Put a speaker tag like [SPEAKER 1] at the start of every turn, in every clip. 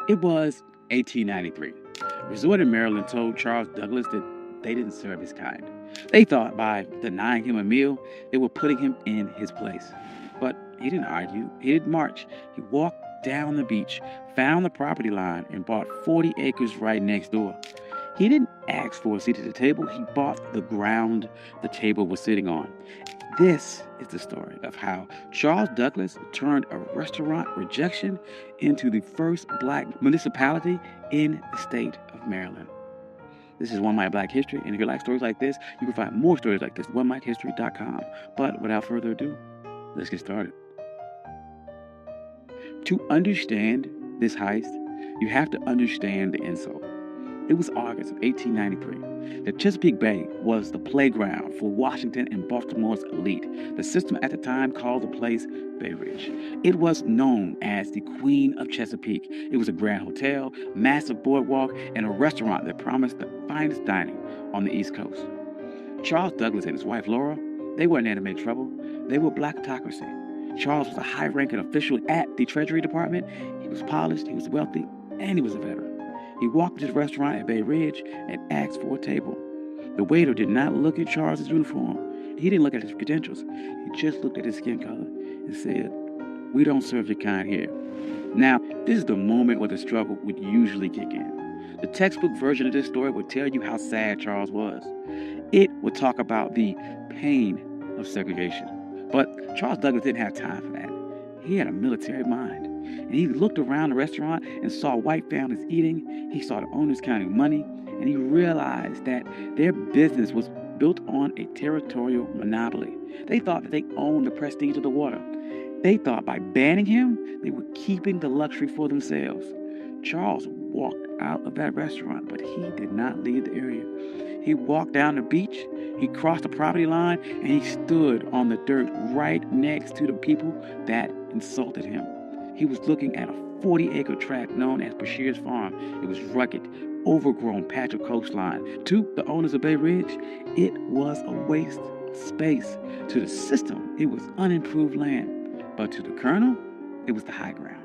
[SPEAKER 1] It was 1893. Resort in Maryland told Charles Douglass that they didn't serve his kind. They thought by denying him a meal, they were putting him in his place. But he didn't argue. He didn't march. He walked down the beach, found the property line, and bought 40 acres right next door. He didn't ask for a seat at the table. He bought the ground the table was sitting on. This is the story of how Charles Douglass turned a restaurant rejection into the first black municipality in the state of Maryland. This is One Mike Black History, and if you like stories like this, you can find more stories like this at onemikehistory.com. But without further ado, let's get started. To understand this heist, you have to understand the insult. It was August of 1893. The Chesapeake Bay was the playground for Washington and Baltimore's elite. The system at the time called the place Bay Ridge. It was known as the Queen of Chesapeake. It was a grand hotel, massive boardwalk, and a restaurant that promised the finest dining on the East Coast. Charles Douglass and his wife Laura, they weren't there to make trouble. They were blackocracy. Charles was a high-ranking official at the Treasury Department. He was polished, he was wealthy, and he was a veteran. He walked to the restaurant at Bay Ridge and asked for a table. The waiter did not look at Charles's uniform. He didn't look at his credentials. He just looked at his skin color and said, "We don't serve your kind here." Now, this is the moment where the struggle would usually kick in. The textbook version of this story would tell you how sad Charles was. It would talk about the pain of segregation. But Charles Douglass didn't have time for that. He had a military mind. And he looked around the restaurant and saw white families eating. He saw the owners counting money. And he realized that their business was built on a territorial monopoly. They thought that they owned the prestige of the water. They thought by banning him, they were keeping the luxury for themselves. Charles walked out of that restaurant, but he did not leave the area. He walked down the beach, he crossed the property line, and he stood on the dirt right next to the people that insulted him. He was looking at a 40-acre tract known as Bashir's Farm. It was rugged, overgrown patch of coastline. To the owners of Bay Ridge, it was a waste of space. To the system, it was unimproved land. But to the Colonel, it was the high ground.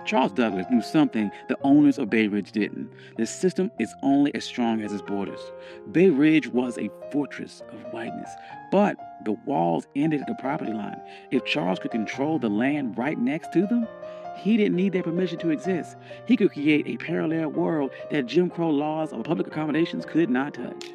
[SPEAKER 1] Charles Douglass knew something the owners of Bay Ridge didn't. The system is only as strong as its borders. Bay Ridge was a fortress of whiteness, but the walls ended at the property line. If Charles could control the land right next to them, he didn't need their permission to exist. He could create a parallel world that Jim Crow laws of public accommodations could not touch.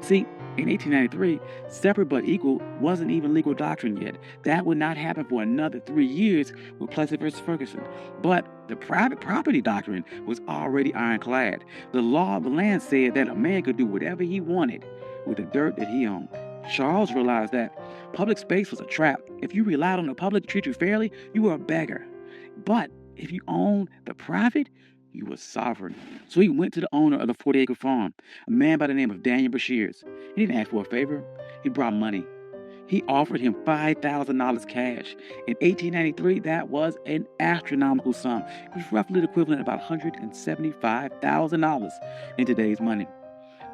[SPEAKER 1] See, in 1893, separate but equal wasn't even legal doctrine yet. That would not happen for another 3 years with Plessy versus Ferguson. But the private property doctrine was already ironclad. The law of the land said that a man could do whatever he wanted with the dirt that he owned. Charles realized that public space was a trap. If you relied on the public to treat you fairly, you were a beggar. But if you owned the private, you were sovereign. So he went to the owner of the 40-acre farm, a man by the name of Daniel Bashir. He didn't ask for a favor. He brought money. He offered him $5,000 cash. In 1893, that was an astronomical sum. It was roughly the equivalent of about $175,000 in today's money.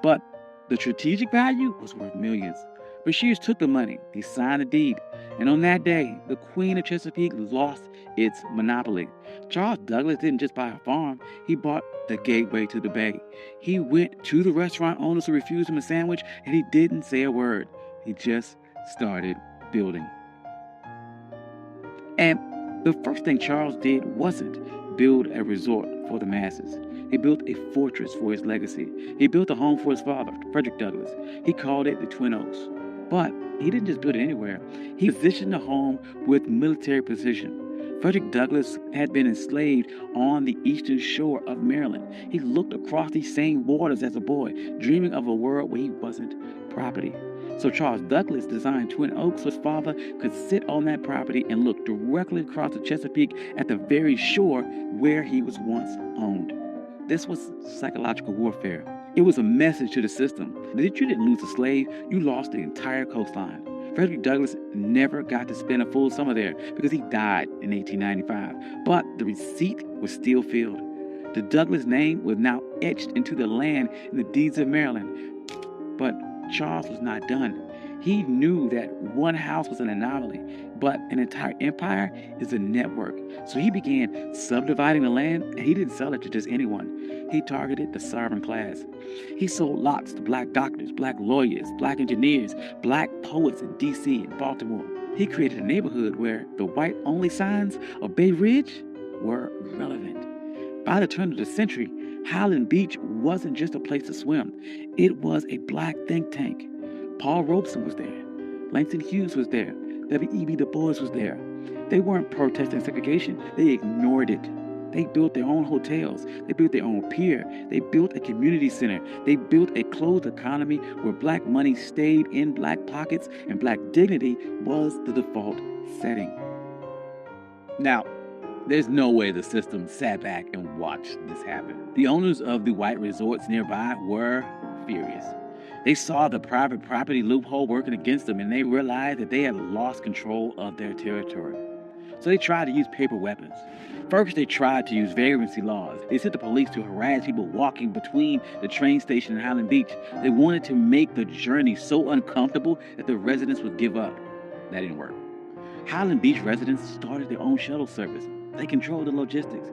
[SPEAKER 1] But the strategic value was worth millions. Bashir took the money. He signed the deed. And on that day, the Queen of Chesapeake lost its monopoly. Charles Douglass didn't just buy a farm. He bought the gateway to the bay. He went to the restaurant owners who refused him a sandwich, and he didn't say a word. He just started building. And the first thing Charles did wasn't build a resort for the masses. He built a fortress for his legacy. He built a home for his father, Frederick Douglass. He called it the Twin Oaks. But he didn't just build it anywhere. He positioned the home with military precision. Frederick Douglass had been enslaved on the eastern shore of Maryland. He looked across these same waters as a boy, dreaming of a world where he wasn't property. So Charles Douglass designed Twin Oaks so his father could sit on that property and look directly across the Chesapeake at the very shore where he was once owned. This was psychological warfare. It was a message to the system that you didn't lose a slave, you lost the entire coastline. Frederick Douglass never got to spend a full summer there because he died in 1895, but the receipt was still filled. The Douglass name was now etched into the land in the deeds of Maryland. But Charles was not done. He knew that one house was an anomaly, but an entire empire is a network. So he began subdividing the land, and he didn't sell it to just anyone. He targeted the sovereign class. He sold lots to black doctors, black lawyers, black engineers, black poets in D.C. and Baltimore. He created a neighborhood where the white-only signs of Bay Ridge were relevant. By the turn of the century, Highland Beach wasn't just a place to swim. It was a black think tank. Paul Robeson was there. Langston Hughes was there. W.E.B. Du Bois was there. They weren't protesting segregation. They ignored it. They built their own hotels. They built their own pier. They built a community center. They built a closed economy where black money stayed in black pockets and black dignity was the default setting. Now, there's no way the system sat back and watched this happen. The owners of the white resorts nearby were furious. They saw the private property loophole working against them, and they realized that they had lost control of their territory. So they tried to use paper weapons. First, they tried to use vagrancy laws. They sent the police to harass people walking between the train station and Highland Beach. They wanted to make the journey so uncomfortable that the residents would give up. That didn't work. Highland Beach residents started their own shuttle service. They controlled the logistics.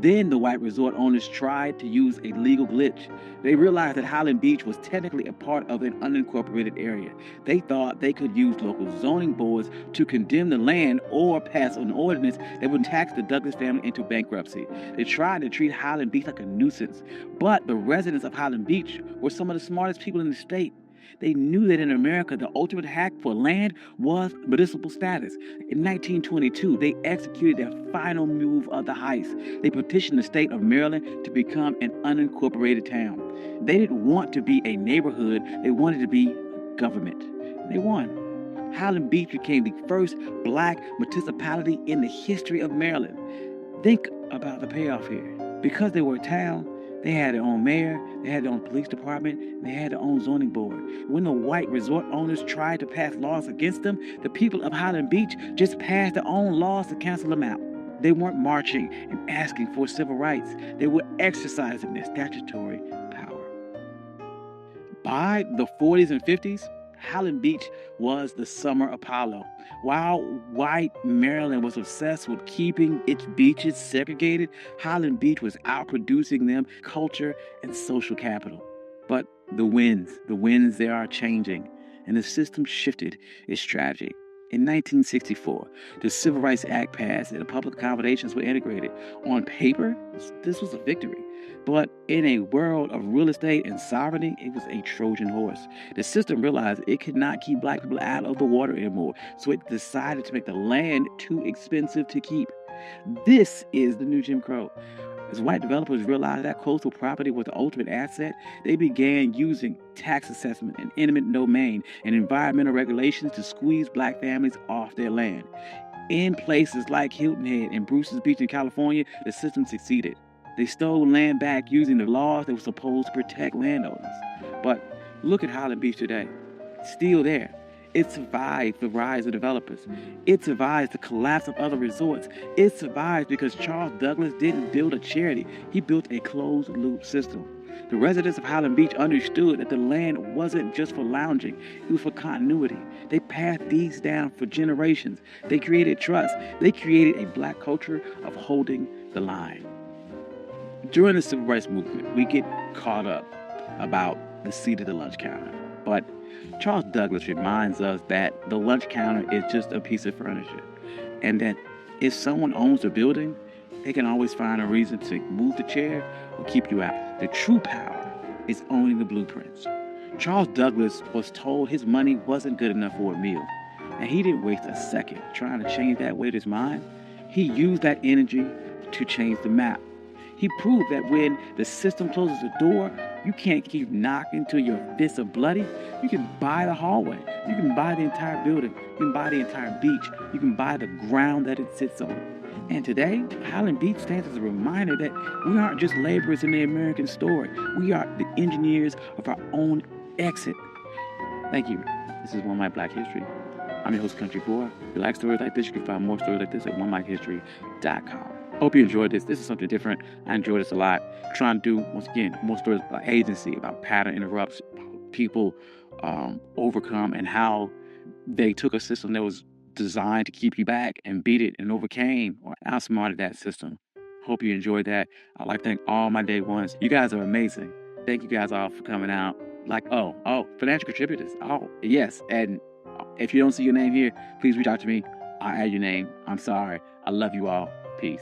[SPEAKER 1] Then the white resort owners tried to use a legal glitch. They realized that Highland Beach was technically a part of an unincorporated area. They thought they could use local zoning boards to condemn the land or pass an ordinance that would tax the Douglass family into bankruptcy. They tried to treat Highland Beach like a nuisance. But the residents of Highland Beach were some of the smartest people in the state. They knew that in America, the ultimate hack for land was municipal status. In 1922, they executed their final move of the heist. They petitioned the state of Maryland to become an unincorporated town. They didn't want to be a neighborhood. They wanted to be government. They won. Highland Beach became the first black municipality in the history of Maryland. Think about the payoff here. Because they were a town, they had their own mayor, they had their own police department, and they had their own zoning board. When the white resort owners tried to pass laws against them, the people of Highland Beach just passed their own laws to cancel them out. They weren't marching and asking for civil rights. They were exercising their statutory power. By the 40s and 50s, Highland Beach was the summer Apollo. While white Maryland was obsessed with keeping its beaches segregated, Highland Beach was outproducing them culture and social capital. But the winds they are changing, and the system shifted its strategy. In 1964, the Civil Rights Act passed and the public accommodations were integrated. On paper, this was a victory. But in a world of real estate and sovereignty, it was a Trojan horse. The system realized it could not keep black people out of the water anymore, so it decided to make the land too expensive to keep. This is the new Jim Crow. As white developers realized that coastal property was the ultimate asset, they began using tax assessment and eminent domain and environmental regulations to squeeze black families off their land. In places like Hilton Head and Bruce's Beach in California, the system succeeded. They stole land back using the laws that were supposed to protect landowners. But look at Highland Beach today. It's still there. It survived the rise of developers. It survived the collapse of other resorts. It survived because Charles Douglass didn't build a charity. He built a closed-loop system. The residents of Highland Beach understood that the land wasn't just for lounging. It was for continuity. They passed these down for generations. They created trust. They created a black culture of holding the line. During the Civil Rights Movement, we get caught up about the seat of the lunch counter. But Charles Douglass reminds us that the lunch counter is just a piece of furniture, and that if someone owns the building, they can always find a reason to move the chair or keep you out. The true power is owning the blueprints. Charles Douglass was told his money wasn't good enough for a meal, and he didn't waste a second trying to change that with his mind. He used that energy to change the map. He proved that when the system closes the door, you can't keep knocking till your fists are bloody. You can buy the hallway. You can buy the entire building. You can buy the entire beach. You can buy the ground that it sits on. And today, Highland Beach stands as a reminder that we aren't just laborers in the American story. We are the engineers of our own exit. Thank you. This is One Mic Black History. I'm your host, Country Boy. If you like stories like this, you can find more stories like this at onemichistory.com. Hope you enjoyed this. This is something different. I enjoyed this a lot. Trying to do, once again, more stories about agency, about pattern interrupts, people overcome, and how they took a system that was designed to keep you back and beat it and overcame or outsmarted that system. Hope you enjoyed that. I'd like to thank all my day ones. You guys are amazing. Thank you guys all for coming out. Financial contributors. Oh, yes. And if you don't see your name here, please reach out to me. I'll add your name. I'm sorry. I love you all. Peace.